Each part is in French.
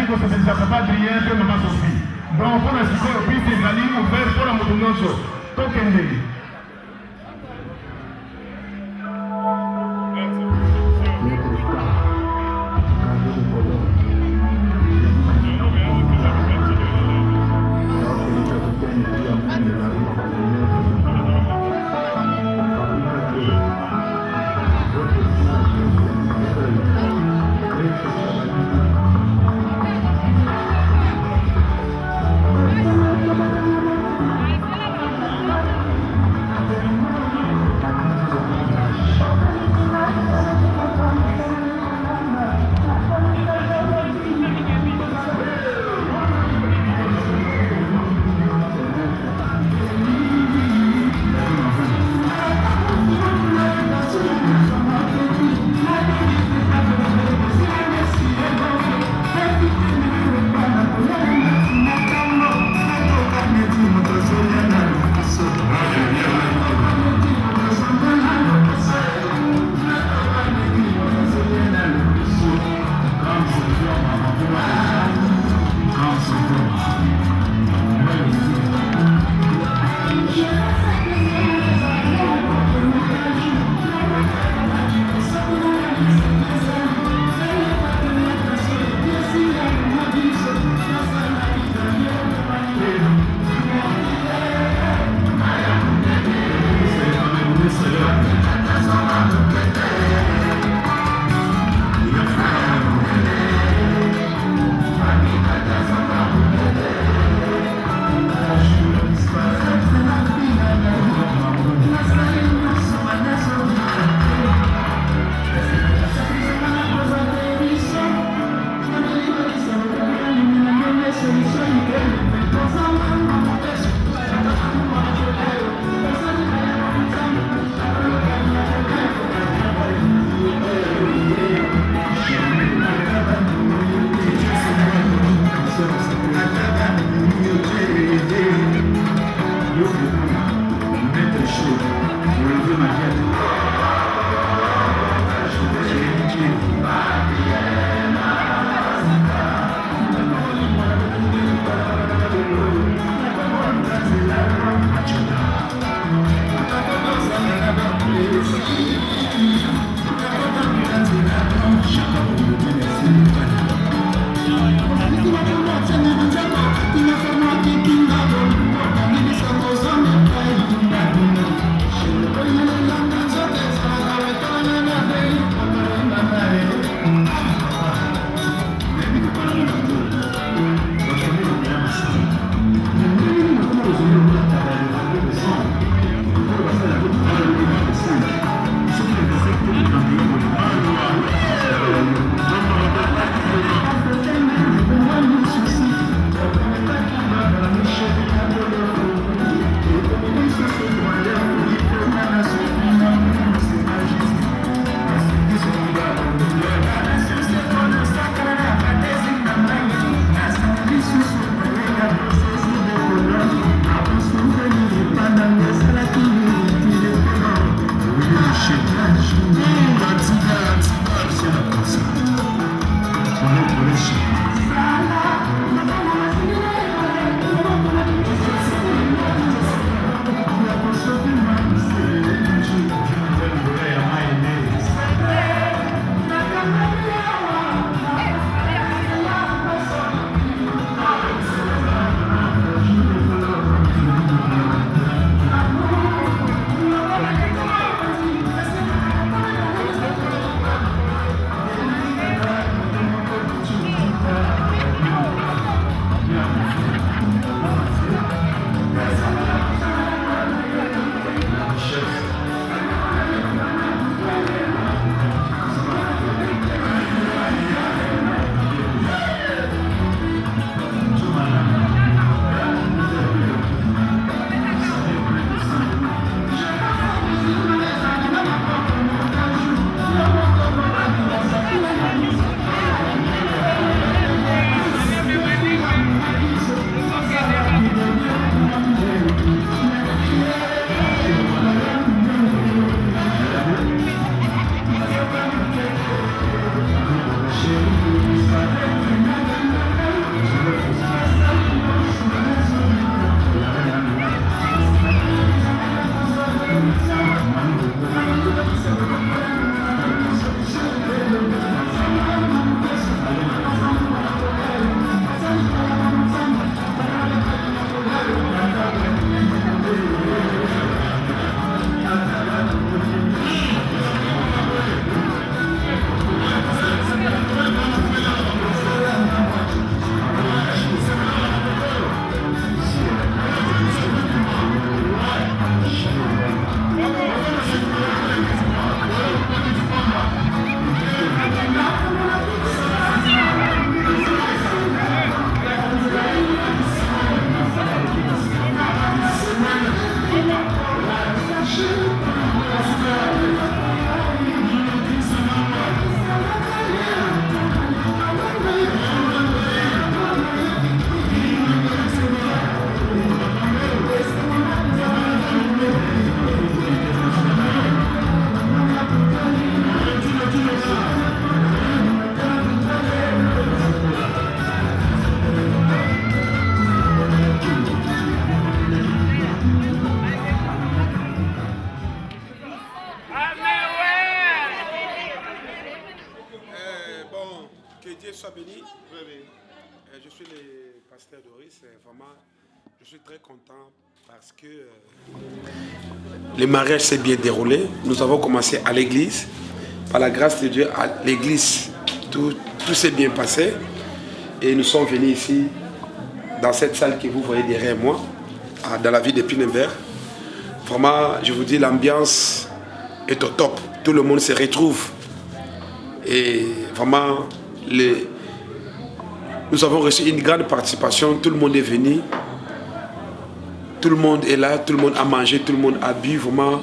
kosepelisa papa Adrien mpe mama Sophie. Donc mpona sikoyo bisi ezali ouvert mpona moto nyonso tokende. suis le pasteur Doris. Vraiment, je suis très content parce que le mariage s'est bien déroulé. Nous avons commencé à l'église. Par la grâce de Dieu, à l'église, tout s'est bien passé. Et nous sommes venus ici, dans cette salle que vous voyez derrière moi, dans la ville de Pinenberg. Vraiment, je vous dis, l'ambiance est au top. Tout le monde se retrouve. Et vraiment, nous avons reçu une grande participation. Tout le monde est venu. Tout le monde est là. Tout le monde a mangé. Tout le monde a bu. Vraiment,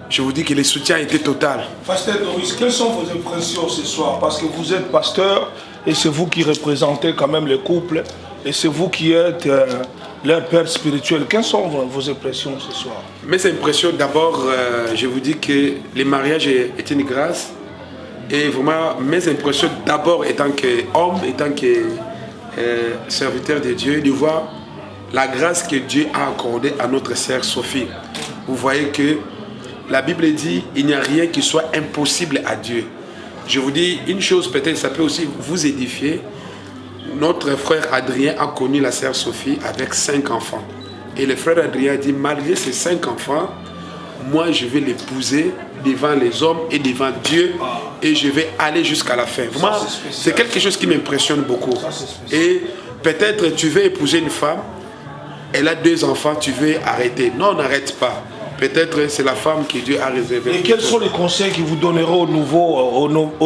je vous dis que le soutien était total. Pasteur Doris, quelles sont vos impressions ce soir? Parce que vous êtes pasteur et c'est vous qui représentez quand même le couple. Et c'est vous qui êtes leur père spirituel. Quelles sont vos impressions ce soir? Mes impressions, d'abord, je vous dis que le mariage est une grâce. Et vraiment, mes impressions, d'abord, étant qu'homme, étant que serviteur de Dieu, de voir la grâce que Dieu a accordée à notre sœur Sophie. Vous voyez que la Bible dit il n'y a rien qui soit impossible à Dieu. Je vous dis une chose, peut-être ça peut aussi vous édifier. Notre frère Adrien a connu la sœur Sophie avec 5 enfants. Et le frère Adrien a dit, malgré ces 5 enfants, moi je vais l'épouser devant les hommes et devant Dieu et je vais aller jusqu'à la fin. Vraiment, c'est quelque chose qui m'impressionne beaucoup. Et peut-être tu veux épouser une femme, elle a 2 enfants, tu veux arrêter. Non, n'arrête pas. Peut-être c'est la femme que Dieu a réservée. Et quels sont les conseils que vous donnerez aux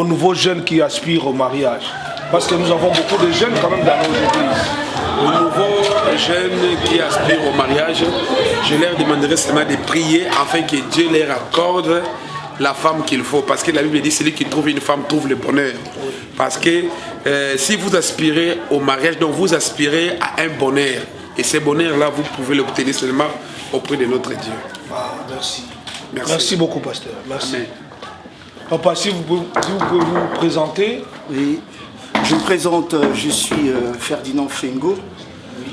nouveaux jeunes qui aspirent au mariage? Parce que nous avons beaucoup de jeunes quand même dans nos églises. Aux nouveaux jeunes qui aspirent au mariage, je leur demanderai seulement de prier afin que Dieu leur accorde la femme qu'il faut. Parce que la Bible dit celui qui trouve une femme trouve le bonheur. Parce que si vous aspirez au mariage, donc vous aspirez à un bonheur. Et ce bonheur-là, vous pouvez l'obtenir seulement auprès de notre Dieu. Ah, merci. Merci Beaucoup, pasteur. Merci. Amen. Papa, si vous pouvez vous présenter. Oui, je me présente, je suis Ferdinand Fengo.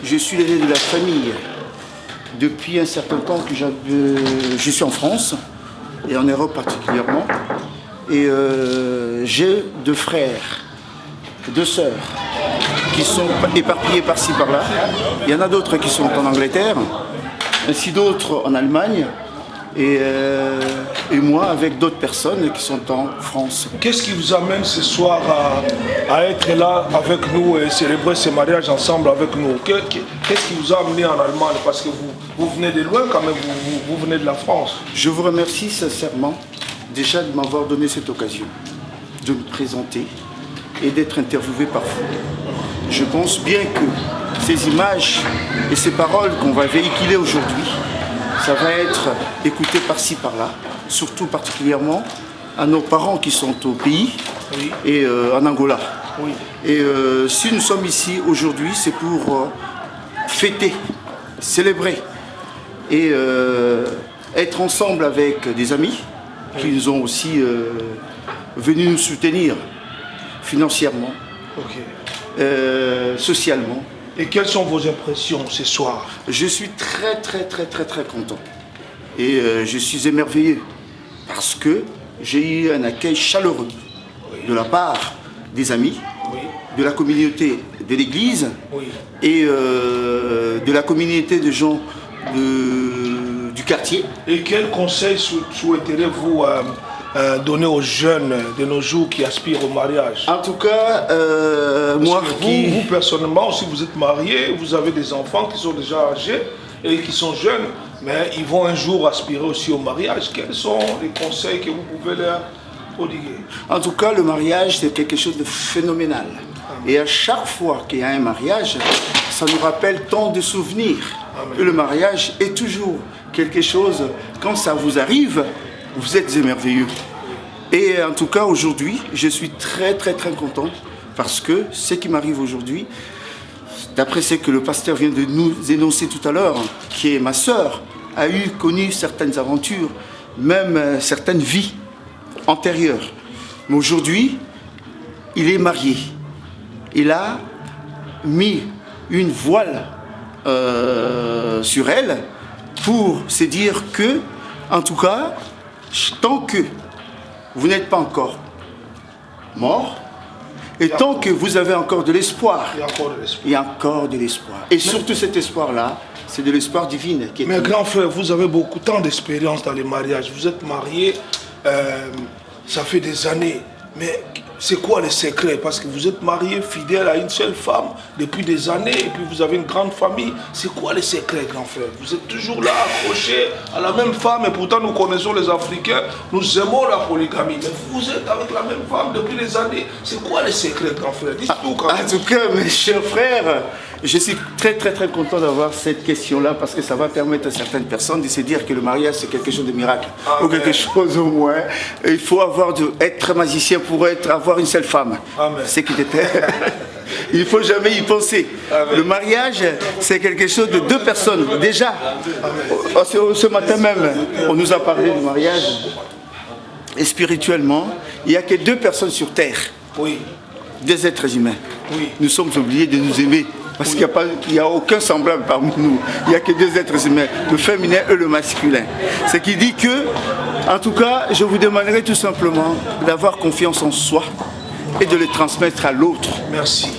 Je suis l'aîné de la famille. Depuis un certain temps que je suis en France, et en Europe particulièrement. Et j'ai 2 frères, 2 sœurs, qui sont éparpillés par-ci par-là. Il y en a d'autres qui sont en Angleterre, ainsi d'autres en Allemagne, et moi avec d'autres personnes qui sont en France. Qu'est-ce qui vous amène ce soir à être là avec nous et célébrer ce mariage ensemble avec nous? Qu'est-ce qui vous a amené en Allemagne? Parce que vous venez de loin quand même, vous venez de la France. Je vous remercie sincèrement déjà de m'avoir donné cette occasion de me présenter et d'être interviewé par vous. Je pense bien que ces images et ces paroles qu'on va véhiculer aujourd'hui, ça va être écouté par-ci par-là, surtout particulièrement à nos parents qui sont au pays, oui, et en Angola. Oui. Et si nous sommes ici aujourd'hui, c'est pour fêter, célébrer et être ensemble avec des amis, oui, qui nous ont aussi venus nous soutenir financièrement, okay, socialement. Et quelles sont vos impressions ce soir? Je suis très content. Et je suis émerveillé parce que j'ai eu un accueil chaleureux, oui, de la part des amis, oui, de la communauté de l'église, oui, et de la communauté de gens du quartier. Et quel conseil souhaiterez-vous donner aux jeunes de nos jours qui aspirent au mariage? En tout cas, moi vous personnellement, si vous êtes marié, vous avez des enfants qui sont déjà âgés et qui sont jeunes, mais ils vont un jour aspirer aussi au mariage. Quels sont les conseils que vous pouvez leur prodiguer? En tout cas, le mariage, c'est quelque chose de phénoménal. Et à chaque fois qu'il y a un mariage, ça nous rappelle tant de souvenirs. Amen. Et le mariage est toujours quelque chose, quand ça vous arrive, vous êtes émerveilleux. Et en tout cas, aujourd'hui, je suis très content parce que ce qui m'arrive aujourd'hui, d'après ce que le pasteur vient de nous énoncer tout à l'heure, qui est ma sœur, a connu certaines aventures, même certaines vies antérieures. Mais aujourd'hui, il est marié. Il a mis une voile sur elle pour se dire que, en tout cas, tant que vous n'êtes pas encore mort, Et tant que vous avez encore de l'espoir, il y a encore il y a encore de l'espoir. de l'espoir. Et surtout cet espoir-là, c'est de l'espoir divin. Mais grand frère, vous avez beaucoup d'expérience dans les mariages. Vous êtes marié, ça fait des années. Mais c'est quoi le secret? Parce que vous êtes marié fidèle à une seule femme depuis des années et puis vous avez une grande famille. C'est quoi le secret, grand frère? Vous êtes toujours là, accroché à la même femme et pourtant nous connaissons les Africains, nous aimons la polygamie. Mais vous êtes avec la même femme depuis des années. C'est quoi le secret, grand frère? Dites-nous quand même. En tout cas, mes chers frères, je suis très content d'avoir cette question-là parce que ça va permettre à certaines personnes de se dire que le mariage c'est quelque chose de miracle. Amen. Ou quelque chose au moins. Et il faut être magicien pour avoir une seule femme. C'est qu'il était. Il ne faut jamais y penser. Amen. Le mariage c'est quelque chose de deux personnes. Déjà, ce matin même, on nous a parlé du mariage. Et spirituellement, il n'y a que deux personnes sur terre. Oui. Deux êtres humains. Oui. Nous sommes obligés de nous aimer. Parce qu'il n'y a aucun semblable parmi nous. Il n'y a que deux êtres humains, le féminin et le masculin. Ce qui dit que, en tout cas, je vous demanderai tout simplement d'avoir confiance en soi et de le transmettre à l'autre. Merci.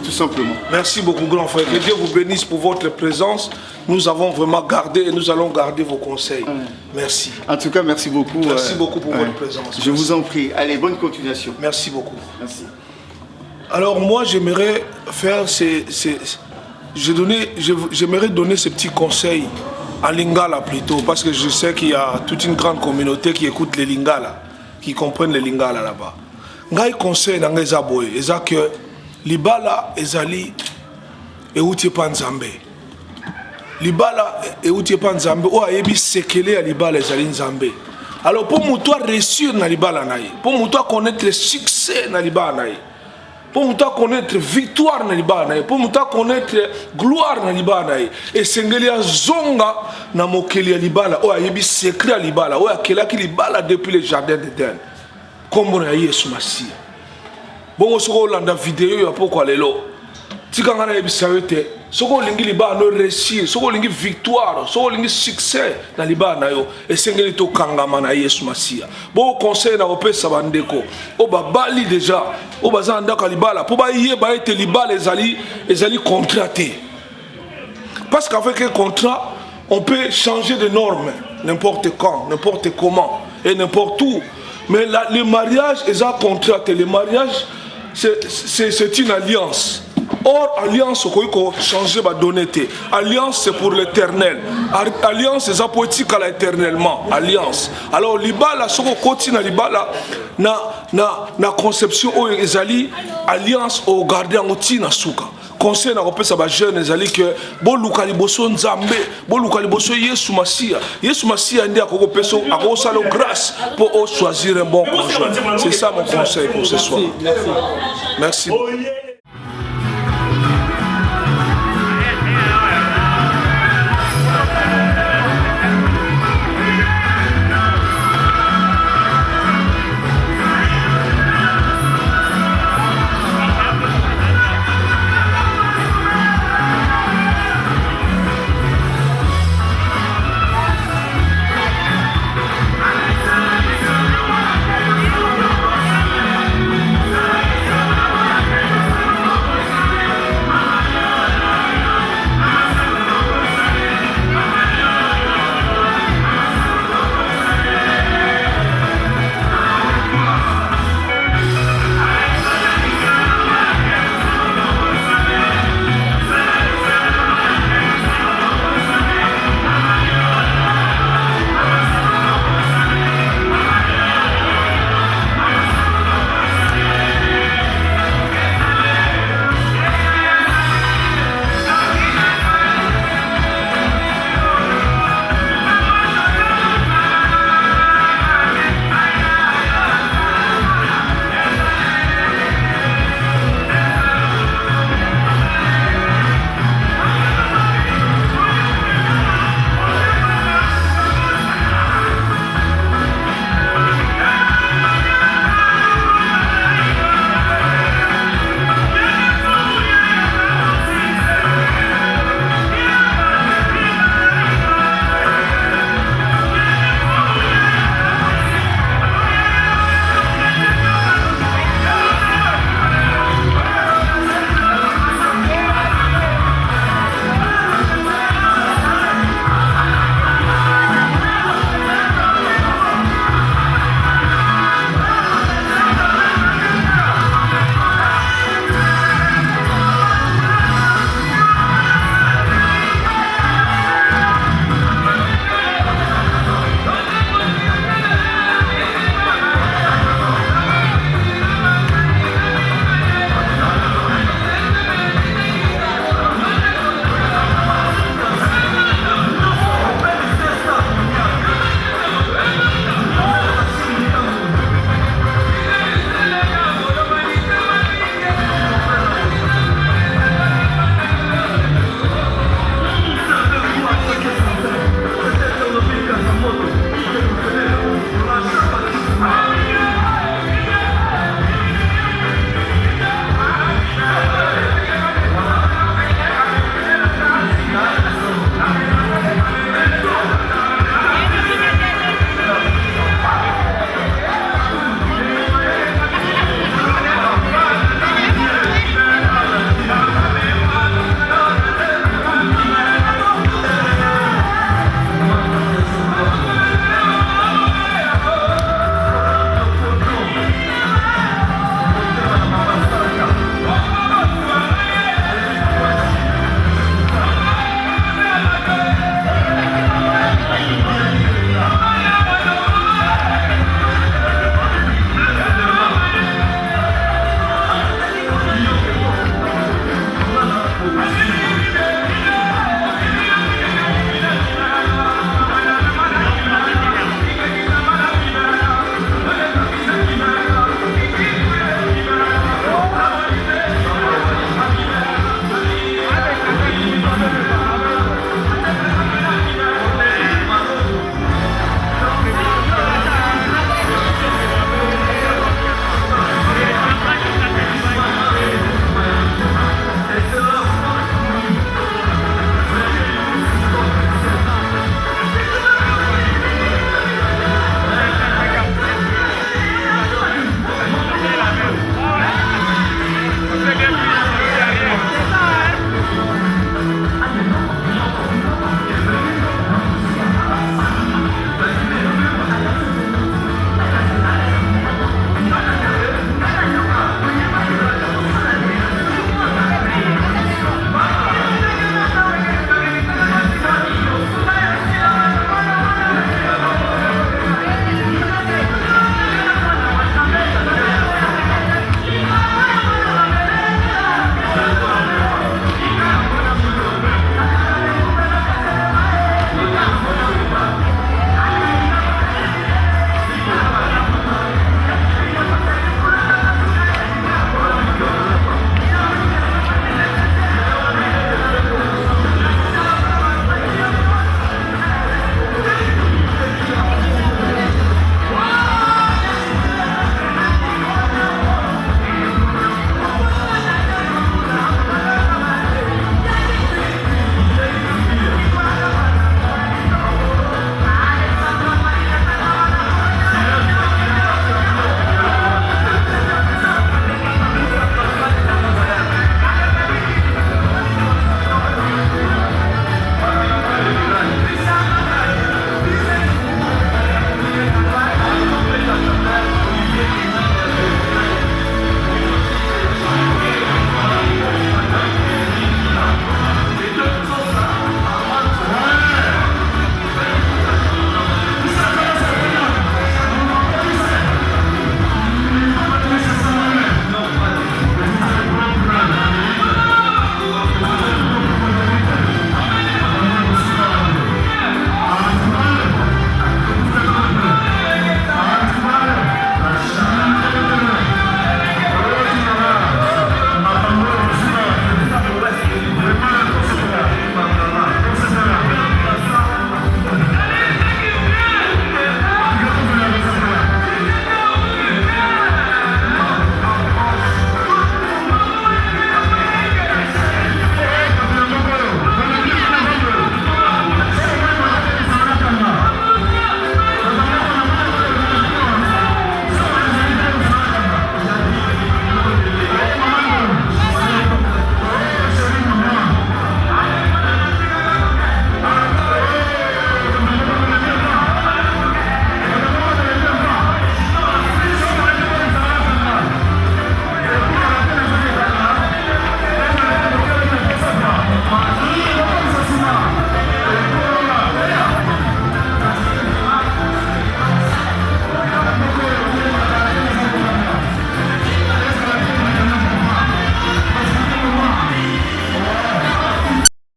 Tout simplement. Merci beaucoup, grand frère. Que Dieu vous bénisse pour votre présence. Nous avons vraiment gardé et nous allons garder vos conseils. Merci. En tout cas, merci beaucoup. Merci beaucoup pour votre présence. Je vous en prie. Allez, bonne continuation. Merci beaucoup. Merci. Alors moi, j'aimerais faire j'aimerais donner ces petits conseils en lingala plutôt, parce que je sais qu'il y a toute une grande communauté qui écoute les lingala, qui comprennent les lingala là-bas. Ngai conseil na ngai zaboye, eza que libala ezali euti pa nzambe. Libala euti pa nzambe o ayebi sekele ya libala ezali nzambe. Alors pour muto réussir na libala naye, pour muto connaître le succès na libala naye, pour nous connaître victoire na libana, pour nous connaître gloire na libana, et sengelia zonga na mokeli libala, o ayebi secret libala, o akela ki libala depuis le jardin d'Éden. Comme on a Yesu Masia. Bon, on landa vidéo ya pourquoi lelo. Tika ngana yebi sawete. Soko lingi libana no réussir, soko lingi victoire, soko lingi succès na libana yo, et sengeli to kangama na Yesu Masia. Bon conseil na opesa bandeko. O babali déjà, o bazanda ka libala, po ba yeba ete libala ezali contraté. Parce qu'avec un contrat, on peut changer de normes n'importe quand, n'importe comment et n'importe où. Mais le mariage est un contrat. Le mariage, c'est une alliance. Or, alliance, on peut changer ma donnée. Alliance, c'est pour l'éternel. Alliance, c'est poétique à l'éternellement. Alliance. Alors, l'ibala, ce qu'on continue à l'ibala, na conception, alliance au gardien outil na souka. Conseil na repesa ba jeune ezali que bo luka liboso nzambe bo luka liboso Yesu Masia ndi akoko peso akosala grâce pour choisir un bon conjoint. C'est ça mon conseil pour ce soir. Merci.